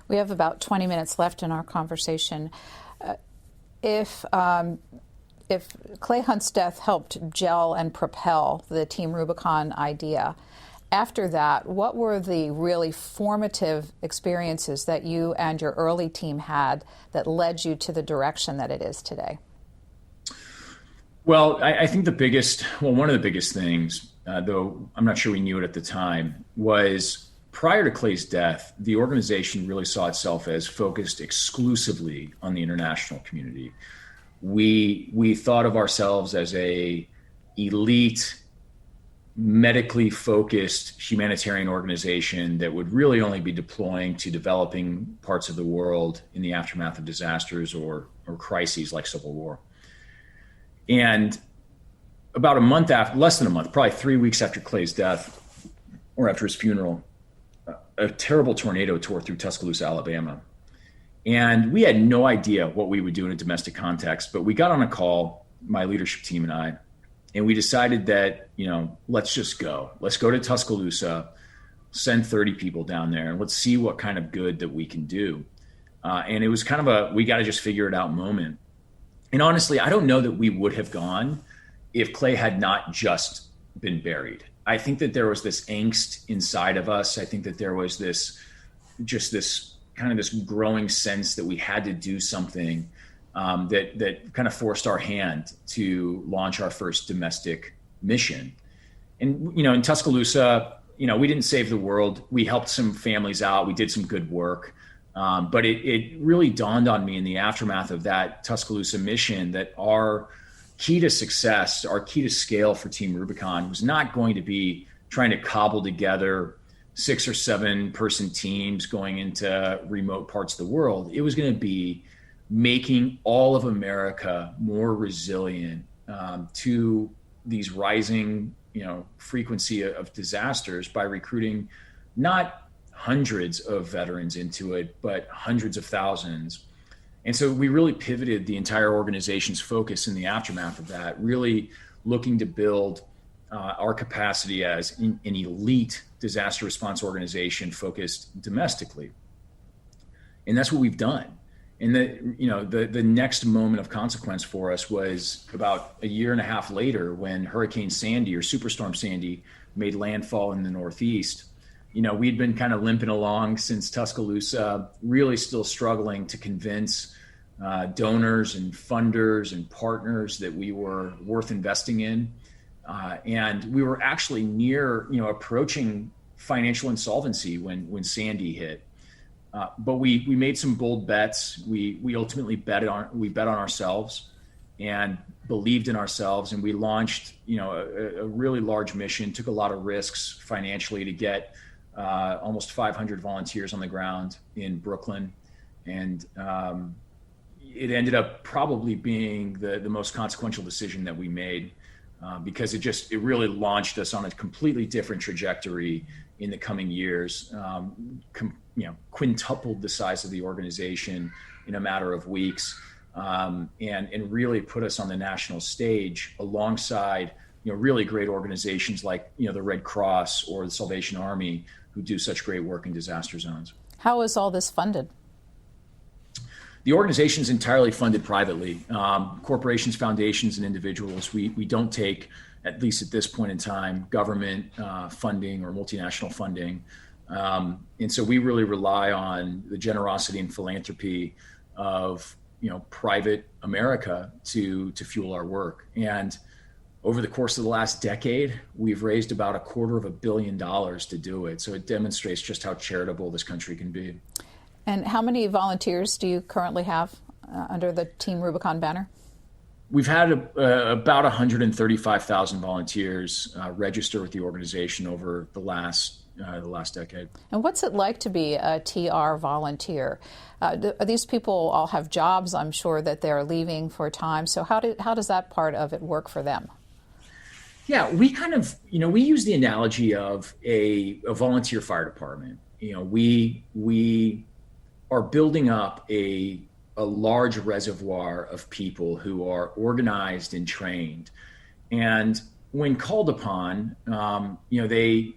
We have about 20 minutes left in our conversation. If Clay Hunt's death helped gel and propel the Team Rubicon idea, after that, what were the really formative experiences that you and your early team had that led you to the direction that it is today? Well, I think one of the biggest things, though I'm not sure we knew it at the time, was prior to Clay's death, the organization really saw itself as focused exclusively on the international community. We thought of ourselves as a elite, medically focused humanitarian organization that would really only be deploying to developing parts of the world in the aftermath of disasters or crises like civil war. And about a month after, less than a month, probably 3 weeks after Clay's death or after his funeral, a terrible tornado tore through Tuscaloosa, Alabama. And we had no idea what we would do in a domestic context, but we got on a call, my leadership team and I, and we decided that, let's just go. Let's go to Tuscaloosa, send 30 people down there, and let's see what kind of good that we can do. And it was kind of we got to just figure it out moment. And honestly, I don't know that we would have gone if Clay had not just been buried. I think that there was this angst inside of us. I think that there was this growing sense that we had to do something that kind of forced our hand to launch our first domestic mission. And, in Tuscaloosa, we didn't save the world. We helped some families out. We did some good work. But it really dawned on me in the aftermath of that Tuscaloosa mission that our key to success, our key to scale for Team Rubicon was not going to be trying to cobble together 6 or 7 person teams going into remote parts of the world. It was going to be making all of America more resilient to these rising, frequency of disasters by recruiting not hundreds of veterans into it, but hundreds of thousands. And so we really pivoted the entire organization's focus in the aftermath of that, really looking to build our capacity as an elite disaster response organization focused domestically. And that's what we've done. And the next moment of consequence for us was about a year and a half later when Hurricane Sandy or Superstorm Sandy made landfall in the Northeast. We'd been kind of limping along since Tuscaloosa, really still struggling to convince donors and funders and partners that we were worth investing in. And we were actually near, approaching financial insolvency when Sandy hit. But we made some bold bets. We ultimately bet on ourselves and believed in ourselves. And we launched, a really large mission, took a lot of risks financially to get almost 500 volunteers on the ground in Brooklyn. And it ended up probably being the most consequential decision that we made because it really launched us on a completely different trajectory in the coming years, quintupled the size of the organization in a matter of weeks, and really put us on the national stage alongside, really great organizations like, the Red Cross or the Salvation Army, who do such great work in disaster zones. How is all this funded? The organization is entirely funded privately. Corporations, foundations, and individuals. We don't take, at least at this point in time, government funding or multinational funding. And so we really rely on the generosity and philanthropy of, private America to fuel our work. And over the course of the last decade, we've raised about $250 million to do it. So it demonstrates just how charitable this country can be. And how many volunteers do you currently have under the Team Rubicon banner? We've had about 135,000 volunteers register with the organization over the last decade. And what's it like to be a TR volunteer? These people all have jobs, I'm sure, that they're leaving for a time. So how does that part of it work for them? Yeah, we kind of, we use the analogy of a volunteer fire department. We are building up a large reservoir of people who are organized and trained. And when called upon, they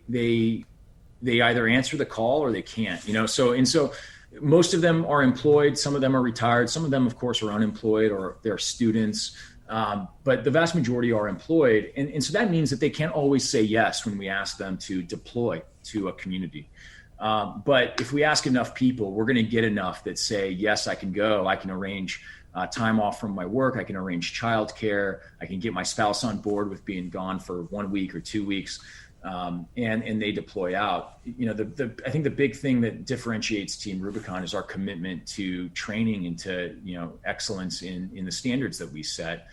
either answer the call or they can't, So most of them are employed. Some of them are retired. Some of them, of course, are unemployed or they're students. But the vast majority are employed. And so that means that they can't always say yes when we ask them to deploy to a community. But if we ask enough people, we're going to get enough that say, yes, I can go. I can arrange time off from my work. I can arrange childcare. I can get my spouse on board with being gone for 1 week or 2 weeks. And they deploy out. I think the big thing that differentiates Team Rubicon is our commitment to training and to, excellence in the standards that we set.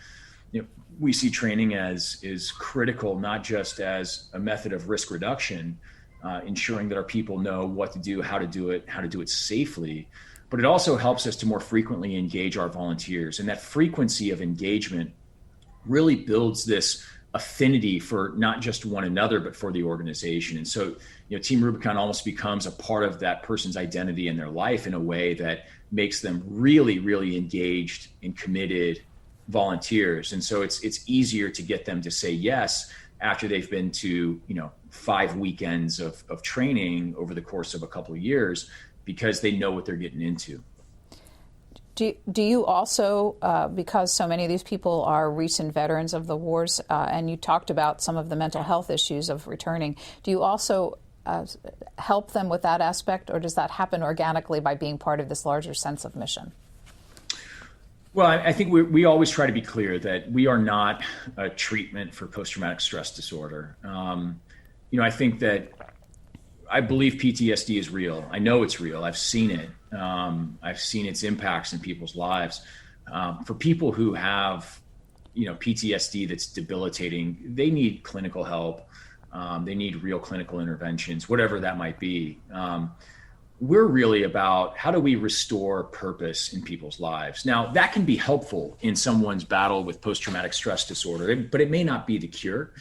We see training as critical, not just as a method of risk reduction, ensuring that our people know what to do, how to do it safely, but it also helps us to more frequently engage our volunteers. And that frequency of engagement really builds this affinity for not just one another, but for the organization. And so, Team Rubicon almost becomes a part of that person's identity in their life in a way that makes them really, really engaged and committed volunteers. And so it's easier to get them to say yes after they've been to, 5 weekends of training over the course of a couple of years, because they know what they're getting into. Do you also, because so many of these people are recent veterans of the wars, and you talked about some of the mental health issues of returning, do you also help them with that aspect, or does that happen organically by being part of this larger sense of mission? Well, I think we always try to be clear that we are not a treatment for post-traumatic stress disorder. I think that I believe PTSD is real. I know it's real. I've seen it. I've seen its impacts in people's lives. For people who have, PTSD that's debilitating, they need clinical help. They need real clinical interventions, whatever that might be. We're really about how do we restore purpose in people's lives. Now, that can be helpful in someone's battle with post-traumatic stress disorder, but it may not be the cure.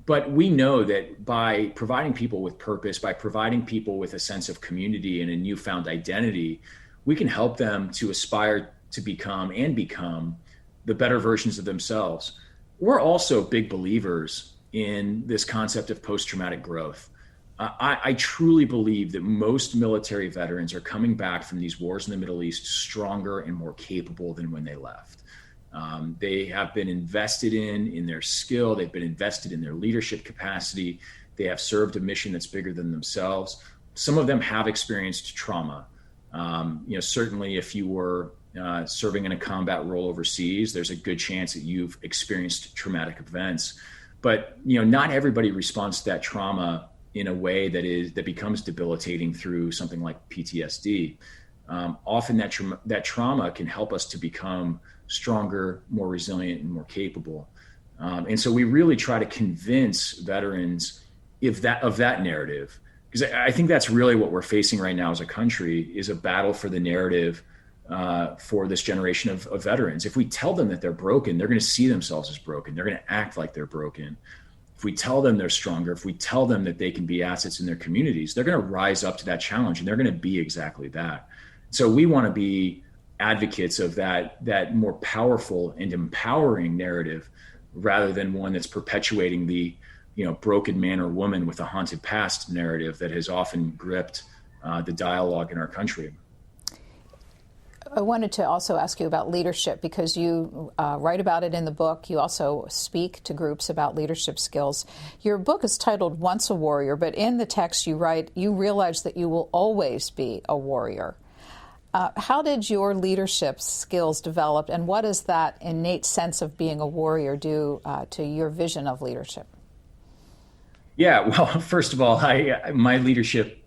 But we know that by providing people with purpose, by providing people with a sense of community and a newfound identity, we can help them to aspire to become the better versions of themselves. We're also big believers in this concept of post-traumatic growth. I truly believe that most military veterans are coming back from these wars in the Middle East stronger and more capable than when they left. They have been invested in their skill. They've been invested in their leadership capacity. They have served a mission that's bigger than themselves. Some of them have experienced trauma. Certainly if you were serving in a combat role overseas, there's a good chance that you've experienced traumatic events. But not everybody responds to that trauma in a way that becomes debilitating through something like PTSD. Often that trauma can help us to become stronger, more resilient, and more capable. And so we really try to convince veterans of that narrative, because I think that's really what we're facing right now as a country, is a battle for the narrative for this generation of veterans. If we tell them that they're broken, they're going to see themselves as broken. They're going to act like they're broken. If we tell them they're stronger, if we tell them that they can be assets in their communities, they're going to rise up to that challenge, and they're going to be exactly that. So we want to be advocates of that more powerful and empowering narrative, rather than one that's perpetuating the broken man or woman with a haunted past narrative that has often gripped the dialogue in our country. I wanted to also ask you about leadership, because you write about it in the book. You also speak to groups about leadership skills. Your book is titled Once a Warrior, but in the text you write, you realize that you will always be a warrior. How did your leadership skills develop, and what does that innate sense of being a warrior do to your vision of leadership? Yeah, well, first of all, my leadership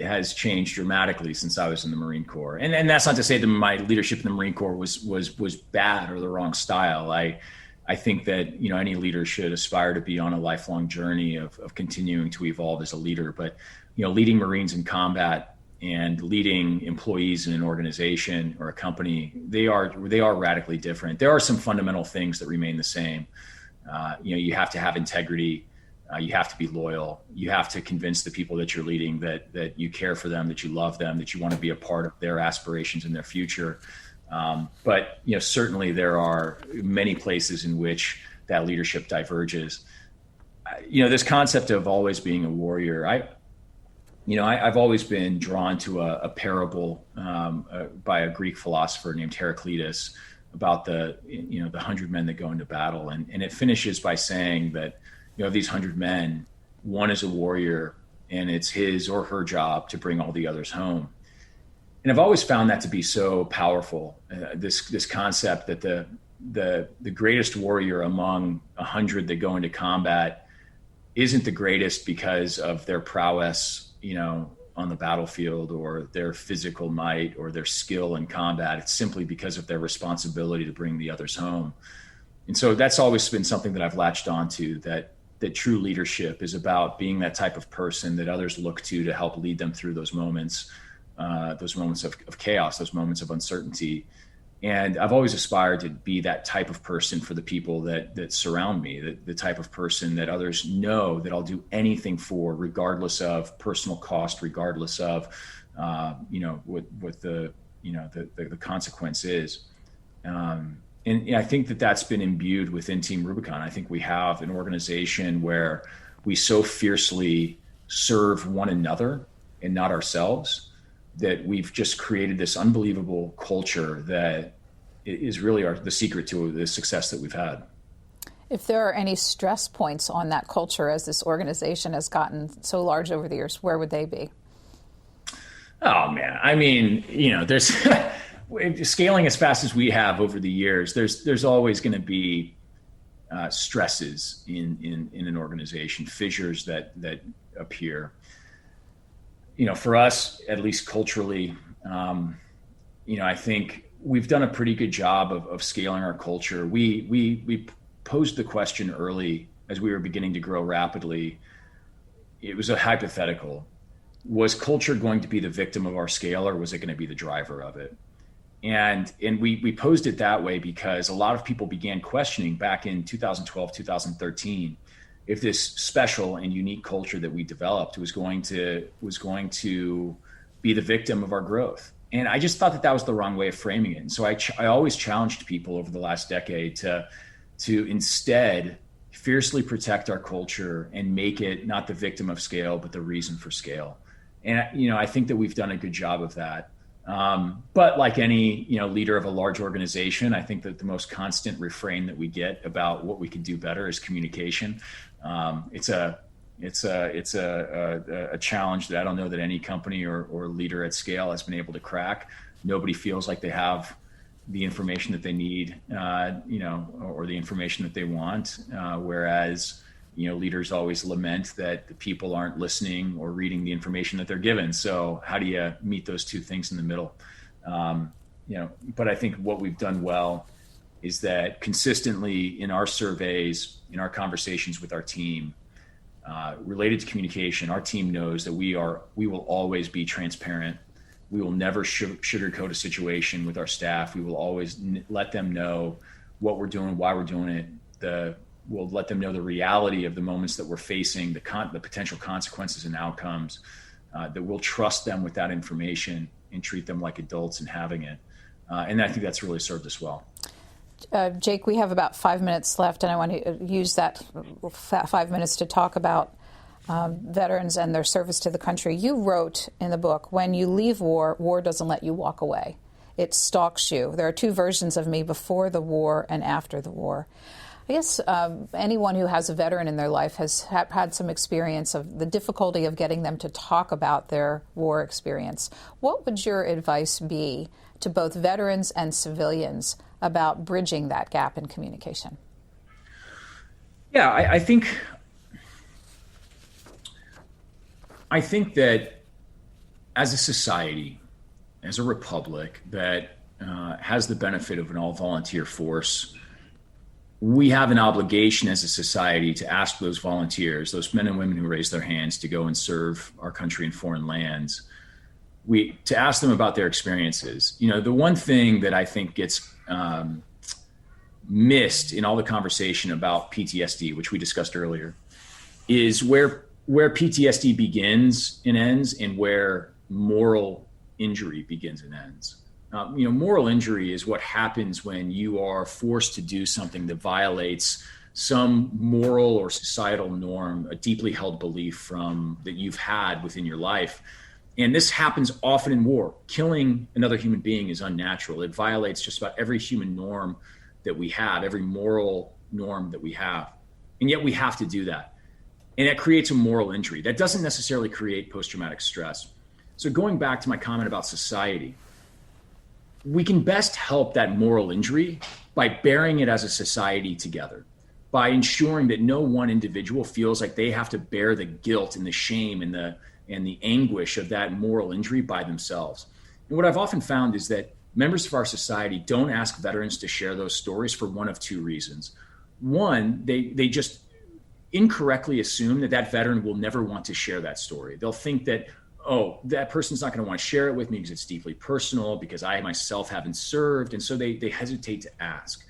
has changed dramatically since I was in the Marine Corps. And that's not to say that my leadership in the Marine Corps was bad or the wrong style. I think that, any leader should aspire to be on a lifelong journey of continuing to evolve as a leader. But, leading Marines in combat and leading employees in an organization or a company, they are radically different. There are some fundamental things that remain the same. You have to have integrity. You have to be loyal. You have to convince the people that you're leading that you care for them, that you love them, that you want to be a part of their aspirations and their future. But certainly there are many places in which that leadership diverges. This concept of always being a warrior, I've always been drawn to a parable by a Greek philosopher named Heraclitus about the 100 men that go into battle, and it finishes by saying that these 100 men, one is a warrior, and it's his or her job to bring all the others home. And I've always found that to be so powerful. This concept that the greatest warrior among 100 that go into combat isn't the greatest because of their prowess, on the battlefield, or their physical might, or their skill in combat. It's simply because of their responsibility to bring the others home. And so that's always been something that I've latched onto, that true leadership is about being that type of person that others look to help lead them through those moments of chaos, those moments of uncertainty. And I've always aspired to be that type of person for the people that surround me, the type of person that others know that I'll do anything for, regardless of personal cost, regardless of, what the consequence is. And I think that that's been imbued within Team Rubicon. I think we have an organization where we so fiercely serve one another and not ourselves, that we've just created this unbelievable culture that is really the secret to the success that we've had. If there are any stress points on that culture as this organization has gotten so large over the years, where would they be? Oh, man. I mean, there's scaling as fast as we have over the years, there's always going to be stresses in an organization, fissures that appear. For us, at least culturally, I think we've done a pretty good job of scaling our culture. We posed the question early as we were beginning to grow rapidly. It was a hypothetical. Was culture going to be the victim of our scale, or was it going to be the driver of it? And we posed it that way because a lot of people began questioning back in 2012, 2013, if this special and unique culture that we developed was going to be the victim of our growth. And I just thought that was the wrong way of framing it. And so I always challenged people over the last decade to instead fiercely protect our culture and make it not the victim of scale, but the reason for scale. And, I think that we've done a good job of that. But like any, leader of a large organization, I think that the most constant refrain that we get about what we could do better is communication. It's a challenge that I don't know that any company or leader at scale has been able to crack. Nobody feels like they have the information that they need, or the information that they want. Whereas, leaders always lament that the people aren't listening or reading the information that they're given. So how do you meet those two things in the middle? But I think what we've done well is that consistently in our surveys, in our conversations with our team, related to communication, our team knows that we will always be transparent. We will never sugarcoat a situation with our staff. We will always let them know what we're doing, why we're doing it. We'll let them know the reality of the moments that we're facing, the potential consequences and outcomes, that we'll trust them with that information and treat them like adults in having it. And I think that's really served us well. Jake, we have about 5 minutes left, and I want to use that 5 minutes to talk about veterans and their service to the country. You wrote in the book, when you leave war, war doesn't let you walk away. It stalks you. There are two versions of me, before the war and after the war. I guess anyone who has a veteran in their life has had some experience of the difficulty of getting them to talk about their war experience. What would your advice be to both veterans and civilians about bridging that gap in communication? Yeah, I think that as a society, as a republic that has the benefit of an all-volunteer force, we have an obligation as a society to ask those volunteers, those men and women who raise their hands to go and serve our country in foreign lands, to ask them about their experiences. You know, the one thing that I think gets missed in all the conversation about PTSD, which we discussed earlier, is where PTSD begins and ends and where moral injury begins and ends. Moral injury is what happens when you are forced to do something that violates some moral or societal norm, a deeply held belief that you've had within your life. And this happens often in war. Killing another human being is unnatural. It violates just about every human norm that we have, every moral norm that we have. And yet we have to do that. And that creates a moral injury. That doesn't necessarily create post-traumatic stress. So going back to my comment about society, we can best help that moral injury by bearing it as a society together, by ensuring that no one individual feels like they have to bear the guilt and the shame and the anguish of that moral injury by themselves. And what I've often found is that members of our society don't ask veterans to share those stories for one of two reasons. One, they just incorrectly assume that veteran will never want to share that story. They'll think that, oh, that person's not going to want to share it with me because it's deeply personal, because I myself haven't served. And so they hesitate to ask.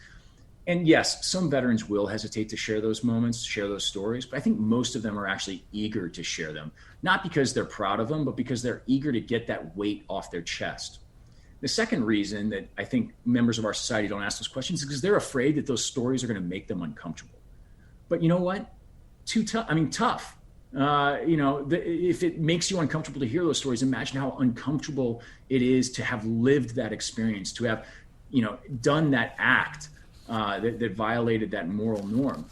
And yes, some veterans will hesitate to share those moments, share those stories, but I think most of them are actually eager to share them, not because they're proud of them, but because they're eager to get that weight off their chest. The second reason that I think members of our society don't ask those questions is because they're afraid that those stories are going to make them uncomfortable. But you know what? Tough. If it makes you uncomfortable to hear those stories, imagine how uncomfortable it is to have lived that experience, to have, done that act that violated that moral norm.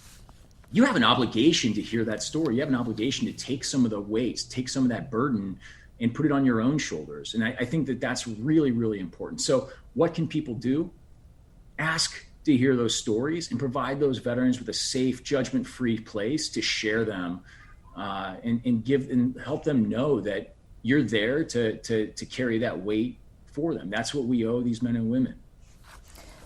You have an obligation to hear that story. You have an obligation to take some of the weight, take some of that burden and put it on your own shoulders. And I think that that's really, really important. So what can people do? Ask to hear those stories and provide those veterans with a safe, judgment-free place to share them and help them know that you're there to carry that weight for them. That's what we owe these men and women.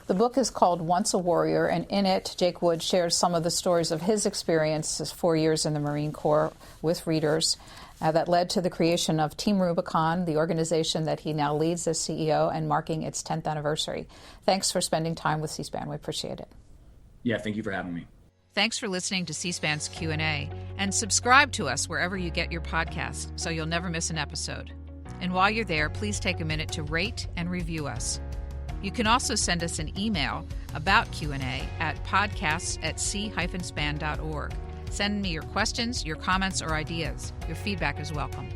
The book is called Once a Warrior, and in it, Jake Wood shares some of the stories of his experiences 4 years in the Marine Corps with readers that led to the creation of Team Rubicon, the organization that he now leads as CEO and marking its 10th anniversary. Thanks for spending time with C-SPAN. We appreciate it. Yeah, thank you for having me. Thanks for listening to C-SPAN's Q&A, and subscribe to us wherever you get your podcasts so you'll never miss an episode. And while you're there, please take a minute to rate and review us. You can also send us an email about Q&A at podcasts@c-span.org. Send me your questions, your comments, or ideas. Your feedback is welcome.